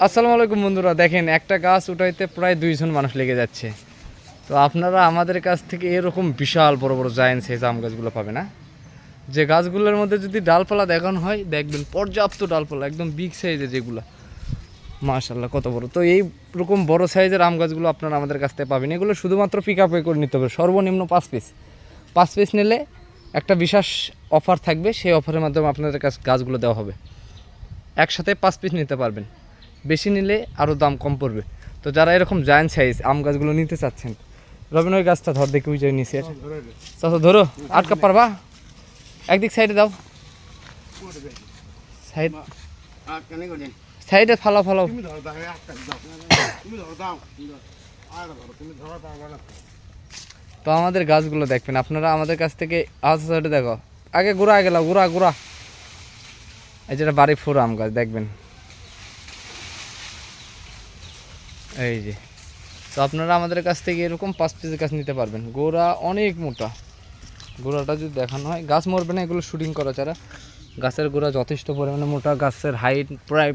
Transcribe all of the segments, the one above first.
আসসালামু আলাইকুম বন্ধুরা, দেখেন একটা গাছ উঠাইতে প্রায় 2 জন মানুষ লেগে যাচ্ছে। তো আপনারা আমাদের কাছ থেকে এরকম বিশাল বড় বড় জায়ান্ট সাইজ আম গাছগুলো পাবে না, যে গাছগুলোর মধ্যে যদি ডালপালা দেখানো হয় দেখবেন পর্যাপ্ত ডালপালা, একদম বিগ সাইজের যেগুলো, মাশাআল্লাহ কত বড়। তো এইরকম বড় সাইজের আম গাছগুলো আপনারা আমাদের কাছ থেকে পাবেন। এগুলো শুধুমাত্র পিক আপ করে নিতে হবে, সর্বনিম্ন 5 পিস নিলে একটা বিশেষ অফার থাকবে, সেই অফারের মাধ্যমে আপনাদের কাছে গাছগুলো দেওয়া হবে। একসাথে 5 পিস নিতে পারবেন, বেশি নিলে আরও দাম কম পড়বে। তো যারা এরকম জায়ান্ট সাইজ আম গাছগুলো নিতে চাচ্ছেন, রবিন ওই গাছটা ধর দেখি, ওই যে নিচে চাচা ধরো, আটকা পারবা? একদিক সাইডে দাও, সাইডে ফালাও ফালাও। তো আমাদের গাছগুলো দেখবেন আপনারা আমাদের কাছ থেকে। সাইডে দেখো, আগে গোড়া গেলাম, গোড়া এই যেটা বাড়ি ফুল আম গাছ দেখবেন, এই যে। তো আপনারা আমাদের কাছ থেকে এরকম 5 পিসের গাছ নিতে পারবেন। গোড়া অনেক মোটা, গোড়াটা যদি দেখানো হয় গাছ মরবে না, এগুলো শুটিং করা ছাড়া। গাছের গোড়া যথেষ্ট পরিমাণে মোটা, গাছের হাইট প্রায়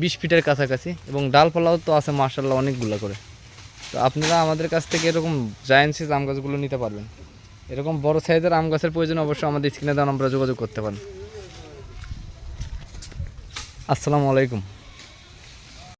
20 ফিটের কাছাকাছি, এবং ডালপালাও তো আছে মাশাআল্লাহ অনেকগুলো করে। তো আপনারা আমাদের কাছ থেকে এরকম জায়ান্ট সাইজ আম গাছগুলো নিতে পারবেন। এরকম বড় সাইজের আম গাছের প্রয়োজন অবশ্যই আমাদের স্ক্রিনে দেওয়া নম্বরে যোগাযোগ করতে পারেন। আসসালামু আলাইকুম।